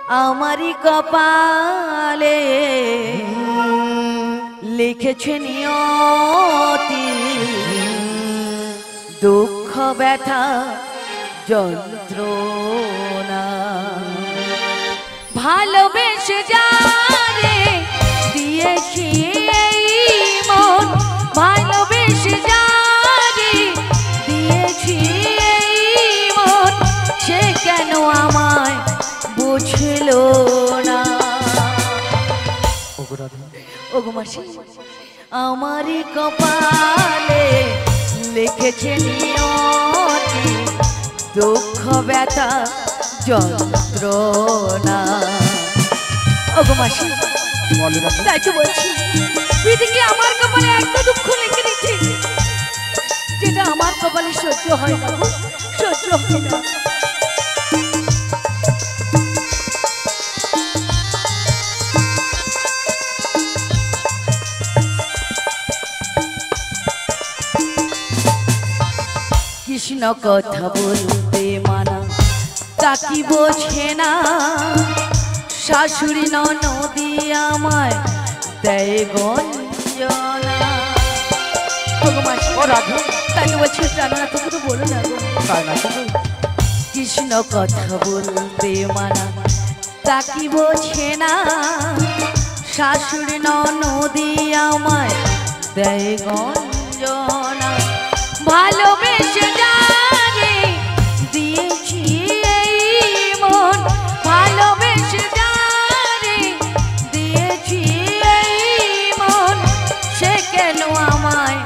আমারি কপালে লিখেছে নিয়তি দুঃখ ব্যথা যন্ত্রণা ভালোবেসে যারে দিয়েছি এই মন ভালোবেসে যারে দিয়েছি এই মন সে কেন আমায় বুঝলো না ওগো মাসি আমারই কপালে লিখেছে নিয়তি দুঃখ ব্যথা যন্ত্রণা ওগো মাসি তাই তো বলছি এদিকে আমার কপালে একটা দুঃখ লিখে দিচ্ছে যেটা আমার কপালে সহ্য হয় না সহ্য হয় না কৃষ্ণ কথা বলতে মানা তাকি বোঝে না শাশুড়ি ননদি আমায় দেয় গঞ্জনা তাই তো বলছি প্রাণনা তোকে তো বলো না কৃষ্ণ কথা বলতে মানা তাকি বোঝে না শাশুড়ি ননদি আমায় দেয় গঞ্জনা ভালোবেসে যারে দিয়েছি এই মন ভালোবেসে যারে দিয়েছি এই মন সে কেন আমায়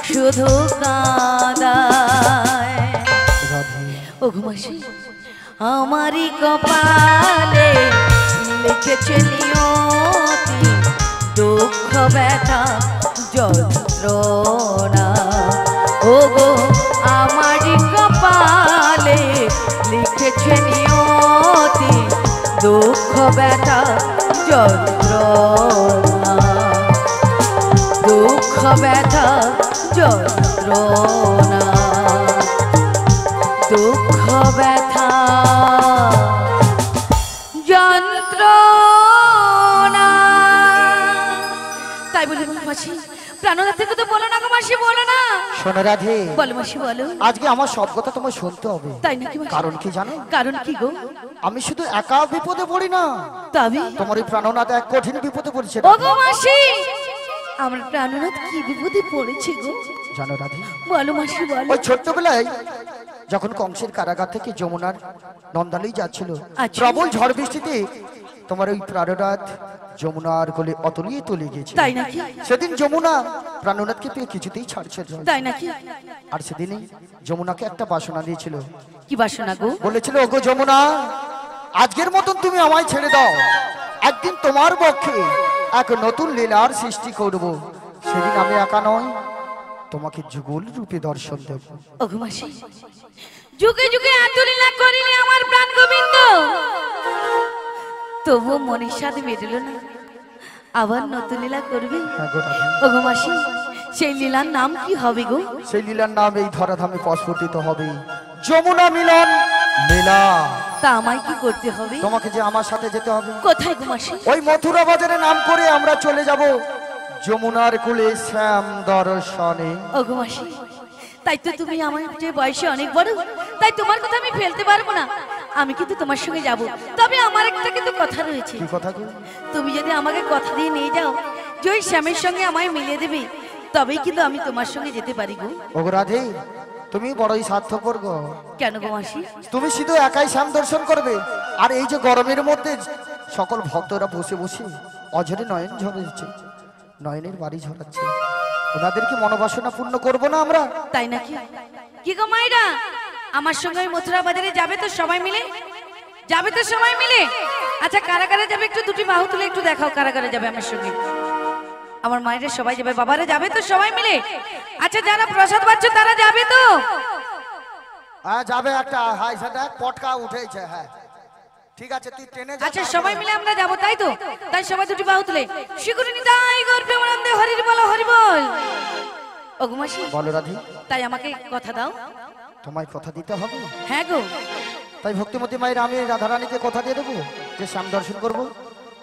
শুধু কাঁদায় ওগো মাসি আমারই কপালে লিখেছে নিয়তি দুঃখ ব্যথা যন্ত্রণা ওগো আমারই কপালে লিখেছে নিয়তি দুঃখ ব্যথা যন্ত্রণা দুঃখ ব্যথা যন্ত্রণা দুঃখ ব্যথা যন্ত্রণা তাই বলে মাসি প্রাণনাথ থেকে তো বলো না গো মাসি বলো না শোনো রাধে বলো মাসি বলো আজকে আমার সব কথা তোমায় শুনতে হবে তাই নাকি কারণ কি জানো কারণ কি গো আমি শুধু একা বিপদে পড়ি না তবে তোমার এই প্রাণনাথ এক কঠিন বিপদে পড়েছে ও গো মাসি আমার প্রাণনাথ কি বিপদে পড়েছে গো জানো রাধে বলো মাসি বলো ওই ছোট্টবেলায় যখন কংসের কারাগার থেকে যমুনার নন্দালয় যাচ্ছিল প্রবল ঝড় বৃষ্টিতে তোমার ওই প্রাণনাথ যমুনার কোলে অতলিয়ে তলে গিয়েছে তাই নাকি সেদিন যমুনা প্রাণনাথকে পেয়ে কিছুতেই ছাড়ছে তাই নাকি আর সেদিনই যমুনাকে একটা বাসনা দিয়েছিল কি বাসনা গো বলেছিল ওগো যমুনা আজকের মতন তুমি আমায় ছেড়ে দাও একদিন তোমার পক্ষে এক নতুন লীলার সৃষ্টি করব সেদিন আমি একা নয় তোমাকে যুগল রূপে দর্শন দেব ওগো মাসি যুগে যুগে এত লীলা করিলে আমার প্রাণ গোবিন্দ তবু মনের সাথে মেটেলো না আবার নতুন লীলা করবে ওগো মাসি সেই লীলার নাম কি হবে গো সেই লীলার নাম এই ধরাধামে প্রস্ফুটিত হবে যমুনা মিলন লীলা তা আমায় কি করতে হবে তোমাকে যে আমার সাথে যেতে হবে কোথায় গো মাসি ওই মথুরা বাজারে নাম করে আমরা চলে যাব যমুনার কুলে শ্যাম দর্শনে ওগো মাসি তাই তো তুমি আমার যে বয়সে অনেক বড় তাই তোমার কথা আমি ফেলতে পারবো না আমি কিন্তু তোমার সঙ্গে যাব তবে আমার একটা কিন্তু কথা রয়েছে কি কথা গো তুমি যদি আমাকে কথা দিয়ে নিয়ে যাও যে ওই শ্যামের সঙ্গে আমায় মিলিয়ে দেবে তবেই কিন্তু আমি তোমার সঙ্গে যেতে পারি গো ওগো রাধে তুমি বড়ই স্বার্থপর গো কেন গো মাসি তুমি শুধু একাই শ্যাম দর্শন করবে আর এই যে গরমের মধ্যে সকল ভক্তরা বসে বসে অঝরে নয়ন ঝরাচ্ছে নয়নের বাড়ি ঝরাচ্ছে ওনাদেরকে মনোবাসনা পূর্ণ করব না আমরা তাই নাকি কি গো মাইরা আমার সঙ্গে ওই মথুরা বাজারে যাবে তো সবাই মিলে যাবে তো সবাই মিলে আচ্ছা কারা কারা যাবে একটু দুটি বাহু তুলে একটু দেখাও কারা কারা যাবে আমার সঙ্গে আমার মায়েরা সবাই যাবে বাবারা যাবে তো সবাই মিলে আচ্ছা যারা প্রসাদ পাচ্ছ তারা যাবে তো হ্যাঁ যাবে একটা হাই সেটা পটকা উঠেছে হ্যাঁ ঠিক আছে তুই ট্রেনে যা আচ্ছা সবাই মিলে আমরা যাব তাই তো তাই সবাই দুটি বাহু তুলে শিগুরি নিতাই গৌর প্রেমানন্দে হরির বল হরি বল ওগো মাসি বলো রাধি তাই আমাকে কথা দাও তোমায় কথা দিতে হবে হ্যাঁ গো তাই ভক্তিমতী মায়ের আমি রাধারানীকে কথা দিয়ে দেবো যে শ্যাম দর্শন করব।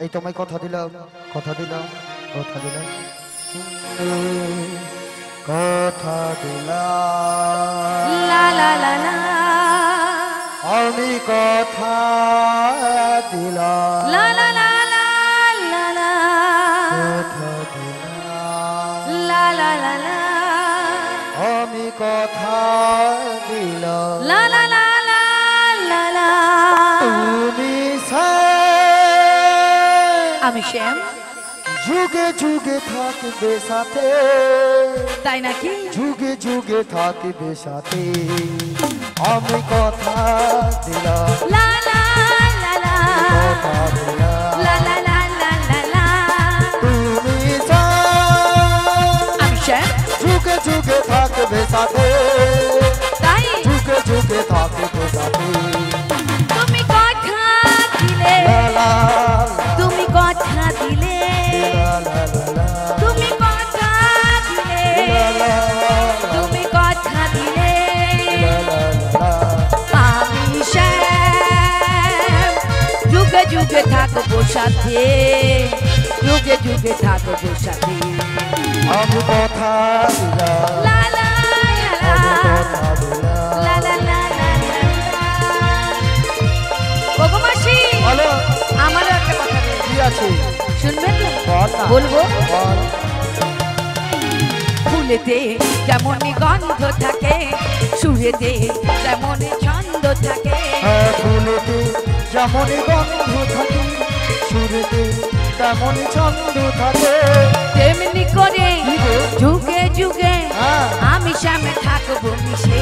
এই তোমায় কথা দিলাম, কথা দিলাম, কথা দিলাম, কথা দিলাম, লা লা লা লা আমি কথা দিলাম, লা লা লা লা লা লা কথা দিলাম, লা লা লা লা আমি কথা দিলাম, লা লা লা লা লা লা তুমি আমি শ্যাম যুগে যুগে থাকবে সাথে, তাই নাকি? যুগে যুগে থাকবে সাথে, আমি কথা দিলাম, লা লা লা লা কথা দিলাম, লা লা লা লা লা লা তুমি আমি শ্যাম যুগে যুগে থাকবে সাথে, তাই যুগে যুগে থাকবে সাথে, তুমি কথা দিলে, লা লা তুমি কথা দিলে, লা লা লা, তুমি কথা দিলে, লা লা তুমি কথা দিলে, লা লা লা, আমি শ্যাম যুগে যুগে থাকবো সাথে, যুগে যুগে থাকবো সাথে। আমি কথা দিলাম, লা লা লা আমি লা কথা দিলাম। লা লা লা লা লা। ওগো মাসি, বলো, আমারও একটা কথা রয়েছে, কি আছে? শুনবে তো? বল না। বলবো। বল। ফুলেতে যেমন গন্ধ থাকে, সুরেতে তেমন ছন্দ থাকে, হ্যাঁ, ফুলেতে যেমন গন্ধ থাকে, সুরেতে তেমন ছন্দ থাকে, তেমনি করে কি গো? যুগে যুগে হ্যাঁ। আমি শ্যামে থাকবো মিশে,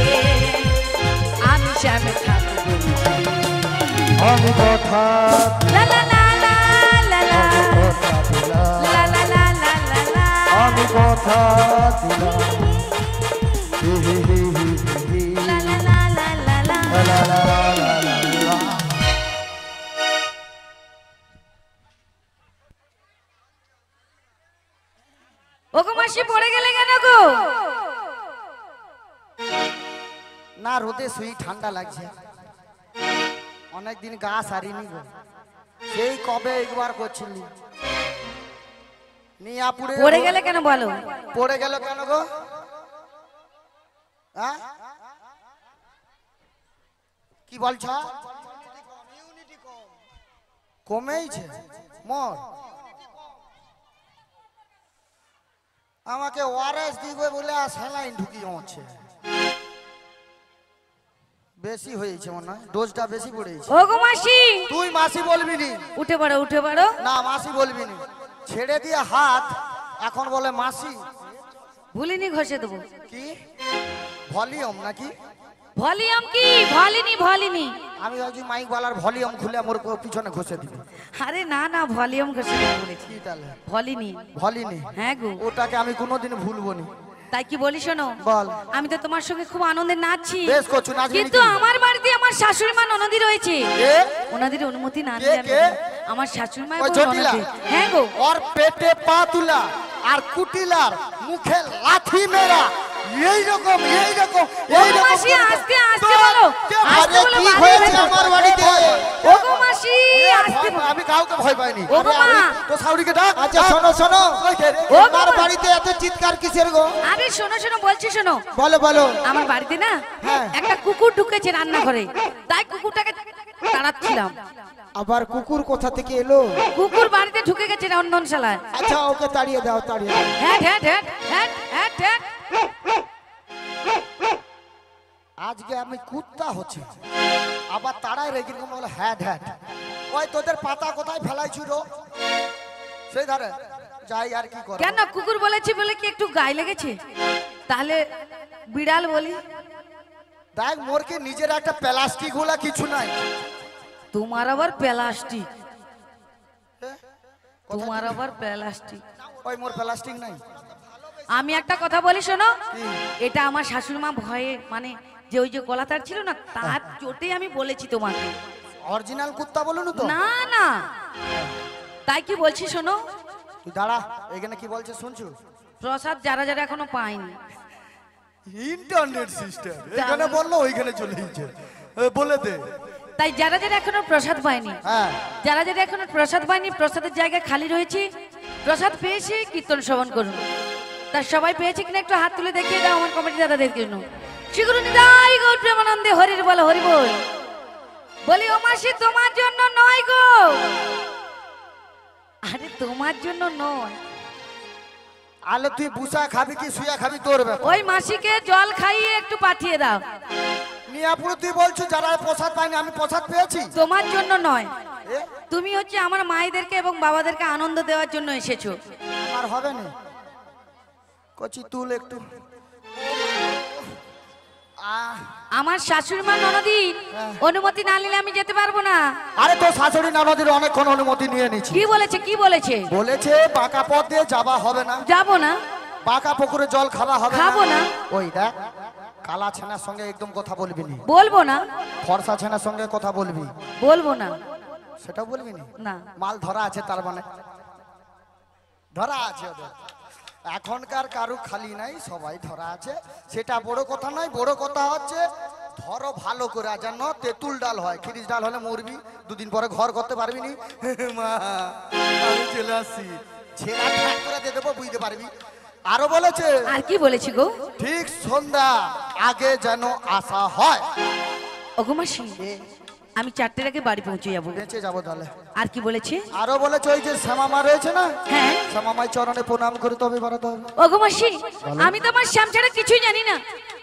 আমি শ্যামে থাকবো মিশে। আমি কথা লা লা লা লা লা লা আমি কথা দিলাম, লা লা লা লা লা লা। আমি কথা দিলাম, হি হি হি হি হি হি। লা লা লা লা লা লা। লা লা লা লা লা লা। ওগো মাসি পড়ে গেলে কেন গো? না, রোদে শুই ঠান্ডা লাগছে, অনেকদিন গা সারিনি গো, সেই কবে একবার করছিলি নিয়া পুড়ে পড়ে গেলে কেন বলো? পড়ে গেল কেন গো? হ্যাঁ, কি বলছ? কমেইছে মোর, আমাকে ওআরএস দিবে বলে আর স্যালাইন ঢুকিয়ে হচ্ছে, বেশি হয়েছে মনে হয়, ডোজটা বেশি পড়েছে। ওগো মাসি তুই মাসি বলবি নি, উঠে পড়ো, উঠে পড়ো। না মাসি বলবি নি, ছেড়ে দিয়ে হাত এখন বলে মাসি। ভুলিনি ঘষে দেবো। কি ভলিউম নাকি? ভলিউম কি? ভলিনি ভলিনি। আমি ভাবছি মাইক বলার ভলিউম খুলে মোর পিছনে ঘষে দিবি। আরে না না, ভলিউম ঘষে দেবো বলেছি। কি তাহলে ভলিনি। ভলিনি? হ্যাঁ গো। ওটাকে আমি কোনোদিন ভুলবো নি। তাই কি বলি শোনো, বল। আমি তো তোমার সঙ্গে খুব আনন্দে নাচছি, বেশ করছো, নাচবি কিন্তু নাকি? আমার বাড়িতে আমার শাশুড়ি মা ননদি রয়েছে, কে? ওনাদের অনুমতি না কে, নিয়ে আমি কে? যাবো না। আমার শাশুড়ি মা ওই এবং জটিলা? ননদি। হ্যাঁ গো। ওর পেটে পা তুলা আর কুটিলার মুখে লাথি মেরা, এইরকম এইরকম ওগো মাসি, আস্তে আস্তে বলো, আস্তে বলো, কি বাড়ির হয়েছে ভেতর। আমার বাড়িতে? ওগো মাসি, আস্তে বলো। আমি কাউকে ভয় পাইনি। ওগো মা। তো সাউরিকে ডাক। আচ্ছা শোনো শোনো, ও আমার বাবা। বাড়িতে এত চিৎকার কিসের গো? আরে শোনো শোনো, বলছি শোনো, বলো বলো। আমার বাড়িতে না হ্যাঁ। একটা কুকুর ঢুকেছে রান্নাঘরে, তাই কুকুরটাকে তাড়াচ্ছিলাম। আবার কুকুর কোথা থেকে এলো? কুকুর বাড়িতে ঢুকে গেছে রন্ধনশালায়। আচ্ছা ওকে তাড়িয়ে দাও, তাড়িয়ে দাও। হ্যাট হ্যাট হ্যাট হ্যাট হ্যাট হ্যাট। আজকে আমি কুত্তা হচ্ছে, আবার তারাই রেগে বলে হ্যাট হ্যাট। ওই তোদের পাতা কোথায় ফেলাইছিল সেই ধারে যাই, আর কি করব? কেন কুকুর বলেছি বলে কি একটু গায়ে লেগেছে? তাহলে বিড়াল বলি। দেখ মোর কি নিজের একটা প্লাস্টিক গুলা কিছু নাই। তোমার আবার প্লাস্টিক, হ্যাঁ? তোমার আবার প্লাস্টিক। ওই মোর প্লাস্টিক নাই। আমি একটা কথা বলি শোনো, কি? এটা আমার শাশুড়ি মা ভয়ে, মানে যে ওই যে গলাতার ছিল না, তার চোটে আমি বলেছি তোমাকে। অরিজিনাল কুত্তা বলুন তো? না না, তাই কি বলছি শোনো, তুই দাঁড়া, এখানে কি বলছে শুনছু? প্রসাদ যারা যারা এখনো পায়নি, ইন্টারনেট সিস্টেম এখানে বললো ওইখানে চলে যাচ্ছে, বলে দে। তাই যারা যারা এখনো প্রসাদ পায়নি, হ্যাঁ যারা যারা এখনো প্রসাদ পায়নি, প্রসাদের জায়গা খালি রয়েছে, প্রসাদ পেয়েছে কীর্তন শ্রবণ করুন। তার সবাই পেয়েছে কিনা একটু হাত তুলে দেখিয়ে দাও আমার কমিটি দাদাদেরকে। শ্রীগুরু নিতাই গৌর প্রেমানন্দে হরির বল হরি বল। বলি ও মাসি তোমার জন্য নয় গো, আরে তোমার জন্য নয়। আলে তুই বুসা খাবি কি শুয়া খাবি তোর ব্যাপার। ওই মাসিকে জল খাইয়ে একটু পাঠিয়ে দাও। মিয়াপুর তুই বলছো যারা প্রসাদ পায়নি আমি প্রসাদ পেয়েছি। তোমার জন্য নয়, এ, তুমি হচ্ছে আমার মায়েদেরকে এবং বাবাদেরকে আনন্দ দেওয়ার জন্য এসেছো। আর হবে না কচি তুল একটু। আমার শাশুড়ি মা ননদি অনুমতি না নিলে আমি যেতে পারবো না। আরে তো শাশুড়ি ননদির অনেকক্ষণ অনুমতি নিয়ে নিয়েছি। কি বলেছে কি বলেছে? বলেছে বাঁকা পথ দিয়ে যাওয়া হবে না, যাবো না, বাঁকা পুকুরে জল খাওয়া হবে খাবো না। ওই দেখ কালা ছেনার সঙ্গে একদম কথা বলবি নি, বলবো না, ফর্সা ছেনার সঙ্গে কথা বলবি, বলবো না, সেটা বলবি নি। না মাল ধরা আছে তার মানে ধরা আছে ওদের। এখনকার কারু খালি নাই, সবাই ধরা আছে, সেটা বড় কথা নয়। বড় কথা হচ্ছে ধরো ভালো করে, আর যেন তেঁতুল ডাল হয়। খিরিস ডাল হলে মরবি, দুদিন পরে ঘর করতে পারবি নি। মা আমি চলে আসছি, ছেঁড়া ঠাক করে দিয়ে দেবো, বুঝতে পারবি। আরো বলেছে আর কি বলেছি গো? ঠিক সন্ধ্যা আগে যেন আসা হয়। ওগো মাসি আমি 4টের আগে বাড়ি পৌঁছে যাবো। বেঁচে যাবো তাহলে। আর কি বলেছে? আরো বলেছে ওই যে শ্যামামা রয়েছে না, হ্যাঁ শ্যামামাই চরণে প্রণাম করে তবে বাড়াতে হবে। ওগো মাসি আমি তো আমার শ্যাম ছাড়া কিছুই জানি না,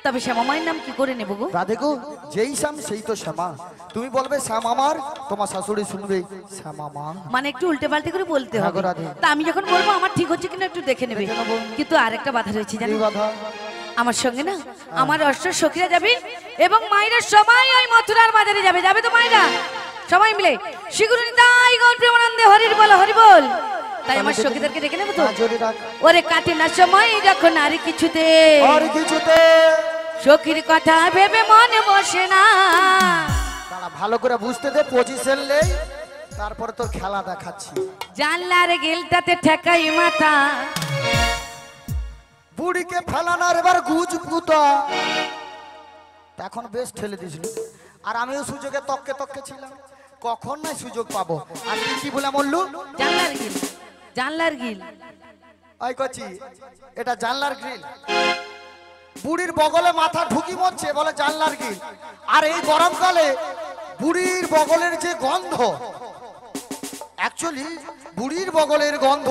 তবে শ্যামা মায়ের নাম কি করে নেবো গো? রাধেগো যেই শ্যাম সেই তো শ্যামা। তুমি বলবে শ্যাম আমার, তোমার শাশুড়ি শুনবে শ্যামামা। মানে একটু উল্টে পাল্টে করে বলতে হ্যাঁ হবে। গো রাধে। তা আমি যখন বলবো আমার ঠিক হচ্ছে কিনা একটু দেখে নেবে। দেখে নেবো। কিন্তু আরেকটা বাধা রয়েছে জানো, এই বাধা? আমার সঙ্গে না আমার অষ্ট সখীরা যাবে এবং মায়েরা সবাই ওই মথুরার বাজারে যাবে। যাবে তো মায়েরা সবাই মিলে? শ্রীগুরু নিতাই গৌর প্রেমানন্দে হরির বল হরি বল। তাই আমার সখীদেরকে ডেকে নেবো তো। হ্যাঁ, জোরে রাখ। ওরে কাটে না সময় যখন আর কিছুতে, আর কিছুতে সখীর কথা ভেবে মনে বসে না। দাঁড়া ভালো করে বুঝতে দে, পজিশন নেই, তারপরে তোর খেলা দেখাচ্ছি। জানলার গিলটাতে ঠেকাই মাথা, বুড়িকে ফেলানোর এবার গুজ পুতা। এখন বেশ ঠেলে দিছিল, আর আমিও সুযোগে তককে তককে ছিলাম, কখন না সুযোগ পাবো। আর তুই কি বলে মল্লু? জানলার গিল, জানলার গিল। ওই কচি এটা জানলার গ্রিল, বুড়ির বগলে মাথা ঢুকি মরছে বলে জানলার গ্রিল। আর এই গরমকালে বুড়ির বগলের যে গন্ধ, অ্যাকচুয়ালি বুড়ির বগলের গন্ধ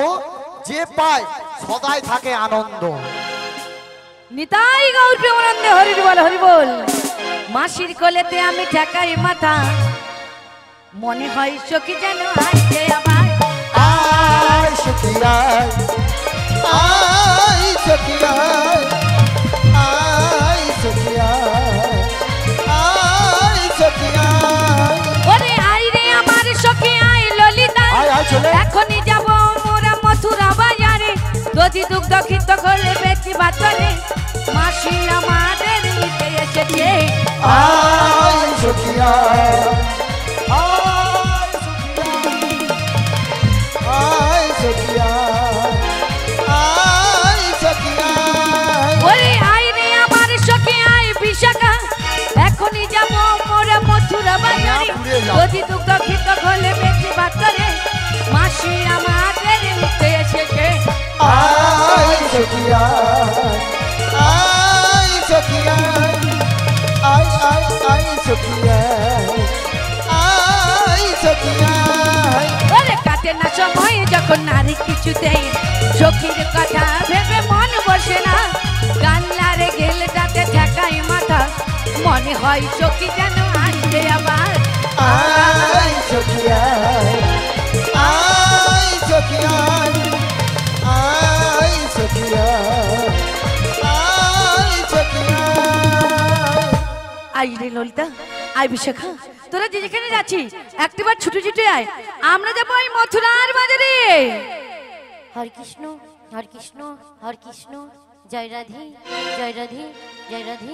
যে পায় সদাই থাকে আনন্দ। নিতাই গৌর প্রেমানন্দে হরির বল হরি বল। মাসির কোলেতে আমি ঠেকাই মাথা, মনে হয় সখী যেন আসছে আবার। আয় সখিয়া আয় সখিয়া আয় সখিয়া আয় সখিয়া। ওরে আই রে আমার সখী আই ললিতা, আয় আয় চলে। এখনই যাব মোরা মথুরা বাজারে, যদি দুগ্ধ ক্ষিপ্ত করলে বেশি বাতরে, মাসি আমাদের নিতে এসেছে। আয় সখিয়া আয় সখিয়া আয় সখিয়া। ওরে আই রে আমার সখী আই বিশাখা, এখনই যাব মোরা মথুরা বাজারে, যদি দুগ্ধ ক্ষিপ্ত করলে বেশি বাতরে, মাসি আমাদের নিতে এসেছে। আয় সখিয়া আয় সখিয়া আয় আয় আয় সখিয়া আয় সখিয়া। ওরে কাটে না সময় যখন নারী কিছুতেই, সখীর কথা ভেবে মন বসে না। জানলার গেলটাতে ঠেকাই মাথা, মনে হয় সখী যেন আসবে আবার। আয় সখিয়া আয় সখিয়া আয় সখিয়া আয় সখিয়া। আই রে ললিতা, আই বিশাখা, তোরা যে যেখানে যাচ্ছিস একটিবার ছুটে ছুটে আয়, আমরা যাবো ওই মথুরার বাজারে। হরে কৃষ্ণ হরে কৃষ্ণ হরে কৃষ্ণ, জয় রাধে জয় রাধে জয় রাধে।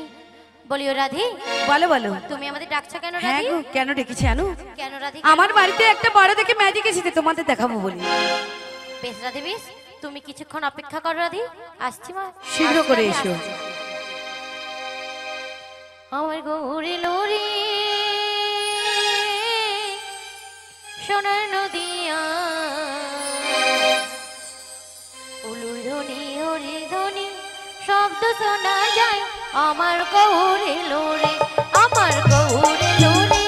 বলিও রাধে, বলো বলো। তুমি আমাদের ডাকছো কেন হ্যাঁ রাধে? গো, কেন ডেকেছি জানো? কেন রাধে? আমার বাড়িতে একটা বড় দেখে ম্যাজিক এসেছে, তোমাদের দেখাবো বলি। বেশ রাধে বেশ, তুমি কিছুক্ষণ অপেক্ষা করো রাধে, আসছি মা। শীঘ্র আসছি করে রাধে, এসো। আসছি। আমার গৌরী লোরি সোনার নদিয়া উলুর ধ্বনি হরি ধ্বনি শব্দ শোনা যায় আমার গৌরে লোরে আমার গৌরে লোরে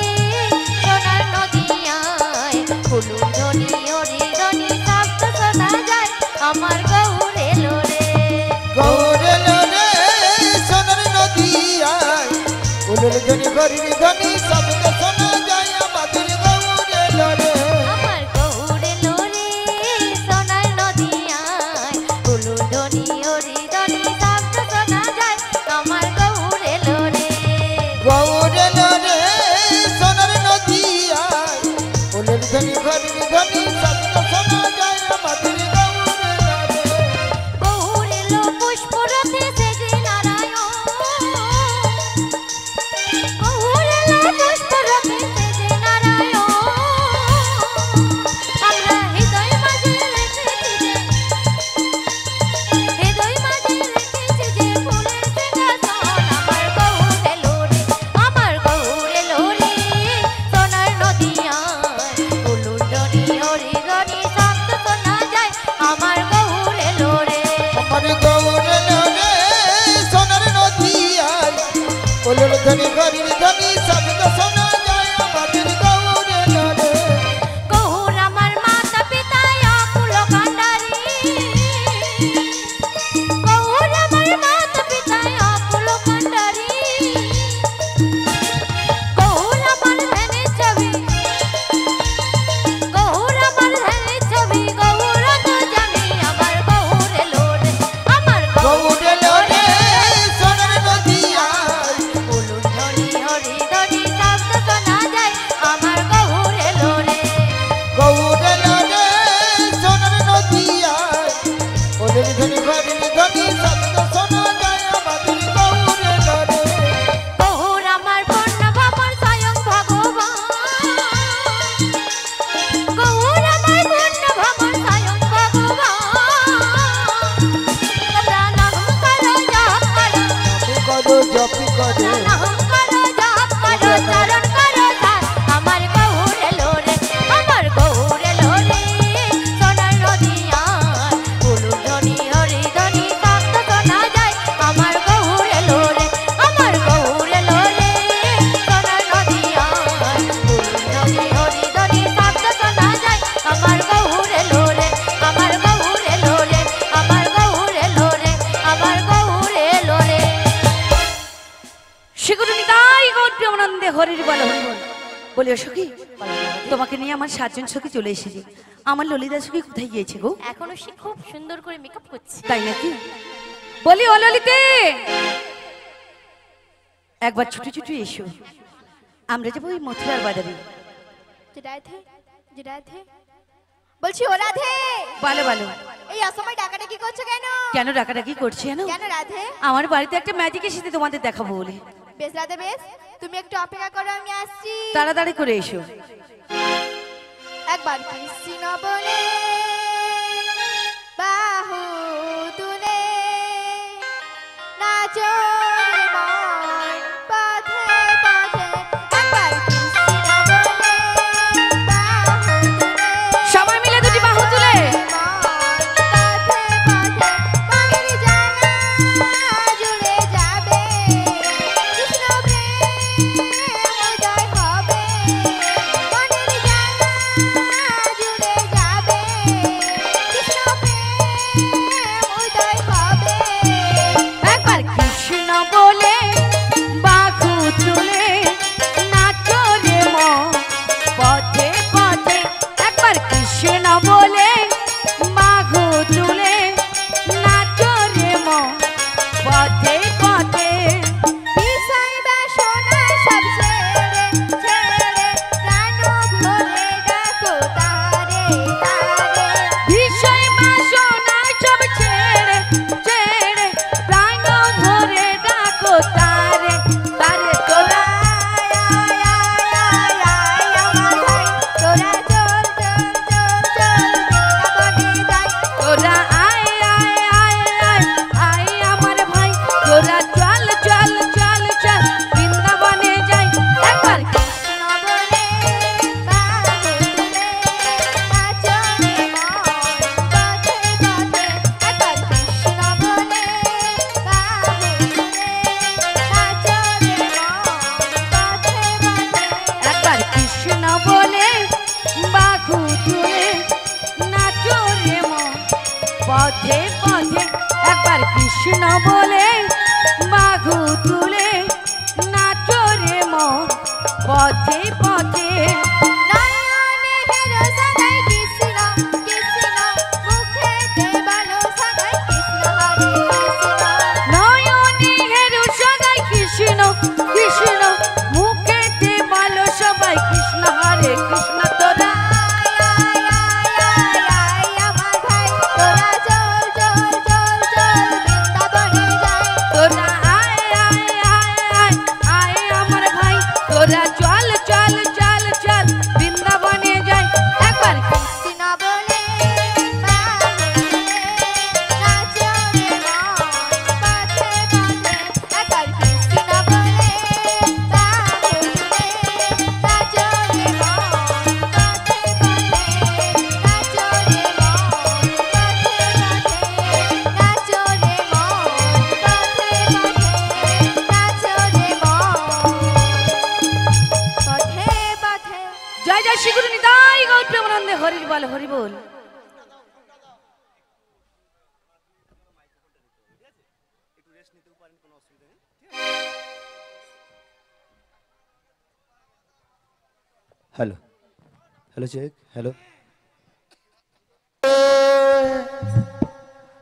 সোনার নদিয়ায় উলুর ধ্বনি হরি ধ্বনি শব্দ শোনা যায় আমার গৌরে লোরে গৌরে লোরে সোনার নদিয়ায় উলুর ধ্বনি হরির ধ্বনি শব্দ শোনা যায় আমাদের গৌরে লোরে আমার গৌরে লোরে সোনার নদিয়ায় উলুর ধ্বনি হরি ধ্বনি শব্দ শোনা যায় আমার গৌরে লোরে গৌরে লোরে সোনার নদিয়ায় উলুর ধ্বনি হরির ধ্বনি শব্দ শোনা যায় আমাদের গৌরে লোরে গৌরে লো পুষ্পরথে সেজে নারায়ণ গৌরে লো পুষ্পরথে সেজে নারায়ণ আমরা হৃদয় মাঝে রেখেছি যে হৃদয় মাঝে রেখেছি যে ফুলের সিংহাসন আমার গৌরে লোরে সোনার নদিয়ায় উলুর ধ্বনি হরি ধ্বনি শব্দ শোনা যায় আমার গৌরে লোরে আমার গৌরে লোরে সোনার নদিয়ায় উলুর ধ্বনি হরির ধ্বনি শব্দ শোনা যায় আমাদের গৌরে লোরে গৌর আমার মাতা পিতা অকুল কান্ডারি গৌর আমার মাতা পিতা অকুল কান্ডারি গৌর আমার ধ্যানের ছবি গৌর আমার ধ্যানের ছবি গৌর তো জানি আমার গৌরে লোরে আমার গৌরে লোরে সোনার নদিয়ায় উলুর ধ্বনি হরি ধ্বনি শব্দ শোনা যায় আমার গৌরে লোরে গৌরে লোরে সোনার নদিয়ায় উলুর ধ্বনি হরির ধ্বনি শব্দ শোনা যায় আমাদের গৌরে লোরে গৌর আমার পূর্ণ ভ্রমণ স্বয়ং ভগবান গৌর আমার পূর্ণ ভ্রমণ স্বয়ং ভগবান প্রাণাহম করো জপ করো জপি করো প্রাণাহম করো জপ করো চরণ করো ধার আমার গৌরে লোরে সোনার নদিয়ায় উলুর ধ্বনি হরি ধ্বনি শব্দ শোনা যায় আমার গৌরে লোরে সোনার নদিয়ায় উলুর ধ্বনি হরি ধ্বনি শব্দ শোনা যায় আমার গৌরে লোরে আমার গৌরে লোরে আমার গৌরে লোরে আমার গৌরে লোরে সেগুলো নিতাই গৌর প্রেমানন্দে হরির বল হরি বল বলিও সখী তোমাকে নিয়ে আমার 7 জন সখী চলে এসেছে আমার ললিতা সখী কোথায় গিয়েছে গো এখনো সে খুব সুন্দর করে মেকআপ করছে তাই নাকি বলি ও ললিতে একবার ছুটি ছুটি এসো আমরা যাবো ওই মথুরার বাজারে রাধে বলছি ও রাধে ভালো ভালো এই অসময় ডাকাটা কি করছো কেন কেন ডাকাডাকি করছে জানো কেন রাধে আমার বাড়িতে একটা ম্যাজিক এসেছে তোমাদের দেখাবো বলে বেশ রাধে বেশ তুমি একটু অপেক্ষা করো আমি আসছি তাড়াতাড়ি করে এসো একবার কৃষ্ণ বলে বাহু তুলে নাচো রে মন পথে পথে একবার কৃষ্ণ বলে বাহু তুলে সবাই মিলে দুটি বাহু তুলে যাবে পথে পথে একবার কৃষ্ণ বলে বাহু তুলে নাচো রে মন পথে পথে নয়নে হেরো সাগাই কৃষ্ণ কৃষ্ণ মুখেতে বলো সাগাই কৃষ্ণ হরে কৃষ্ণ নয়নে হেরো সদাই কৃষ্ণ কৃষ্ণ মুখেতে বলো সবাই কৃষ্ণ হরে কৃষ্ণ তোরা আমার ভাই তোরা চল চল চল চল বৃন্দাবনে যাই তোরা আয় আয় আয় আয় আয় আমার ভাই তোরা চল চল চল চল বৃন্দাবনে যাই একবার কৃষ্ণ বলে নাচো রে মন পথে পথে একবার কৃষ্ণ বলে নাচো রে মন পথে পথে নাচো রে মন পথে পথে নাচো রে মন পথে পথে জয় জয় শ্রী গুরু নিতাই গৌর প্রেমানন্দে হরির বল হরি বল হ্যালো হ্যালো চেক হ্যালো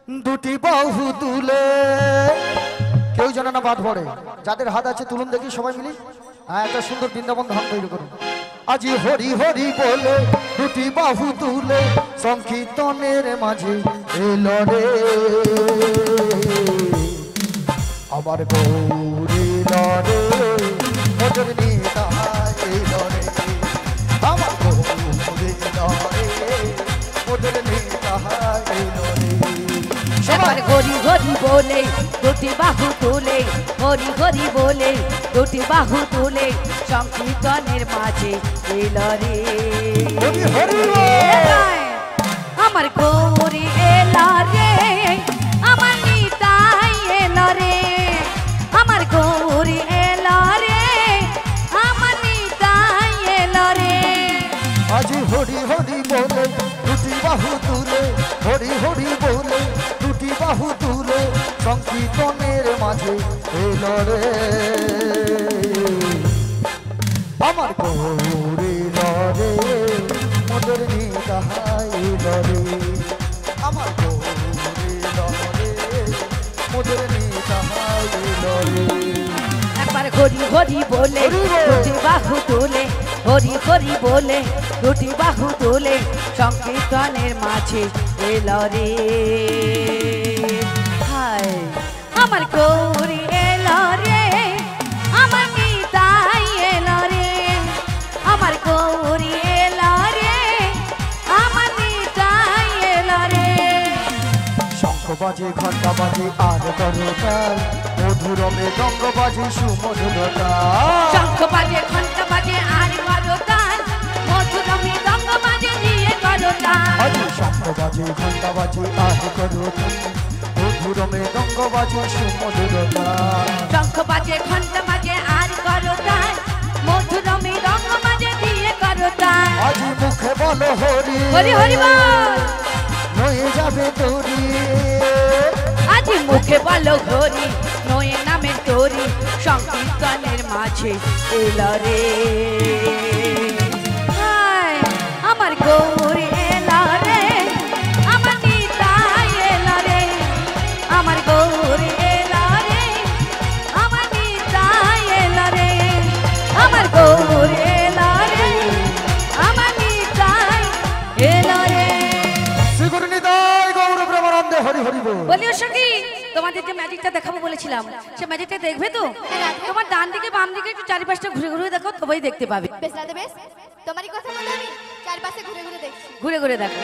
দুটি বাহু তুলে কেউ যেন না বাদ পড়ে যাদের হাত আছে তুলুন দেখি সবাই মিলে হ্যাঁ একটা সুন্দর বৃন্দাবন ধাম তৈরি করুন আজি হরি হরি বলে দুটি বাহু তুলে সংকীর্তনের মাঝে এলো রে আমার গৌরী লরে মজুর নিতা এলো রে আমার গৌরী লরে মজুর নিতা এলো রে একবার হরি হরি বলে দুটি বাহু তুলে হরি হরি বলে দুটি বাহু তুলে সংকীর্তনের মাঝে এলো রে হরি হরি আমার গৌরী এলো রে আমার নিতাই এলো রে আমার গৌরী এলো রে আমার নিতাই এলো রে আজি হরি হরি বলে দুটি বাহু তুলে হরি হরি বলে দুটি বাহু তুলে সংকীর্তনের মাঝে এলো রে আমার গৌরী লরে মধুর নিতাই লরে আমার গৌরী লরে মধুর নিতাই লরে একবার হরি হরি বলে দুটি বাহু তুলে হরি হরি বলে দুটি বাহু তুলে সংকীর্তনের মাঝে এলো রে হায় আমার গৌরী এলো রে আমার নিতাই এলো রে আমার গৌরী এলো রে আমার নিতাই এলো রে শঙ্খ বাজে ঘন্টা বাজে আর করতাল মধুরমে রঙ্গ বাজে সুমধুর তাল শঙ্খ বাজে ঘন্টা বাজে আর করো তাল মধুরমে রঙ্গ বাজে দিয়ে করো তাল আজ শঙ্খ বাজে ঘন্টা বাজে আর করতাল মধুরমে রঙ্গ বাজে সুমধুর তাল শঙ্খ বাজে ঘন্টা বাজে আর করো তাল মধুরমে রঙ্গ বাজে দিয়ে করো তাল আজ মুখে বলো হরি হরি হরি বল নয়ে যাবে তোরি আজ মুখে বলো হরি নয়ে নামের তোরি সংকীর্তনের মাঝে এলো রে হায়, আমার গৌরী এলো রে আমার নিতাই এলো রে আমার গৌরী এলো রে আমার নিতাই এলো রে আমার গৌরী এলো রে আমার নিতাই এলো রে শ্রীগুরু নিতাই গৌর প্রেমানন্দে হরি হরি বল বলিও সখী তোমাদের যে ম্যাজিকটা দেখাবো বলেছিলাম সে ম্যাজিকটা দেখবে তো তোমার ডান দিকে বাম দিকে একটু চারিপাশটা ঘুরে ঘুরে দেখো তবেই দেখতে পাবে বেশ রাধে বেশ তোমারই কথা বলে আমি চারপাশে ঘুরে ঘুরে দেখছি ঘুরে ঘুরে দেখো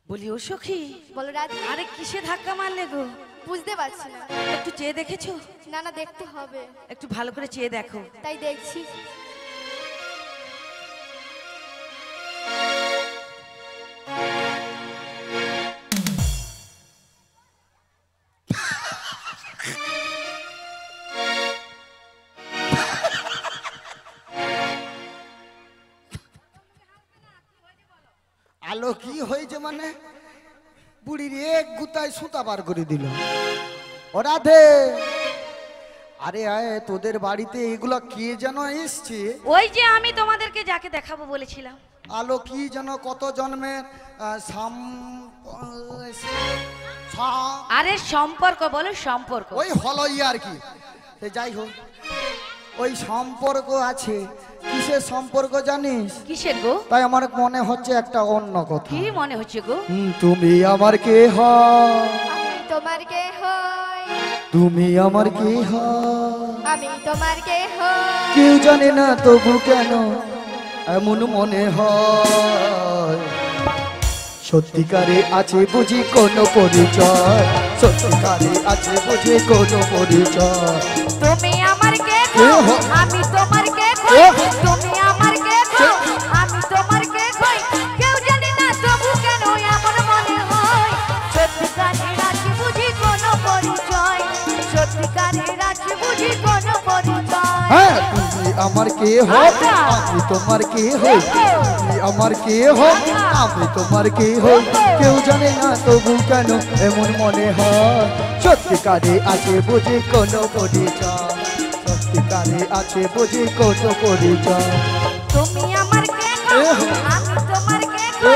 বলিও সখী বলো রাধে আরে কিসে ধাক্কা মারলে গো বুঝতে পারছি না একটু চেয়ে দেখেছো না না দেখতে হবে একটু ভালো করে চেয়ে দেখো তাই দেখছি আলো কি হয়েছে মানে বুড়ির এক গুতায় সুতা বার করে দিল। ও রাধে, আরে আয়, তোদের বাড়িতে এগুলো কে যেন এসছে? ওই যে আমি তোমাদেরকে যাকে দেখাবো বলেছিলাম। আলো কি যেন কত জন্মের আরে সম্পর্ক বলো, সম্পর্ক। ওই হলোই আর কি। সে যাই হোক, ওই সম্পর্ক আছে। কিসের সম্পর্ক জানিস? কিসের গো? তাই আমার মনে হচ্ছে একটা অন্য কথা। কি মনে হচ্ছে গো? তুমি আমার কে হয়? আমি তোমার কে হই, তুমি আমার কে হয়? আমি তোমার কে হই। কেউ জানে না তবু কেন এমন মনে হয়। সত্যিকারে আছে বুঝি কোনো পরিচয়, সত্যিকারে আছে বুঝি কোনো পরিচয়। তুমি আমার কে কে গো? হো? আমি তোমার কে গো? তুমি আমার কে গো? আমি তোমার কে গো? কেউ জানে না তবু কেন এমন মনে হয়। সত্যিকারের আছে বুঝি কোনো পরিচয়, সত্যিকারের আছে বুঝি কোনো পরিচয়। হ্যাঁ, তুমি আমার কে হো? আমি তোমার কে হই? তুমি আমার কে হো? আমি তোমার কে হই? কেউ জানে না তবু কেন এমন মনে হয়। সত্যিকারে আছে বুঝি কোনো পরিচয়, সত্যিকারে আছে বুঝি কোনো পরিচয়। তুমি আমার কে গো? আমি তোমার কে গো?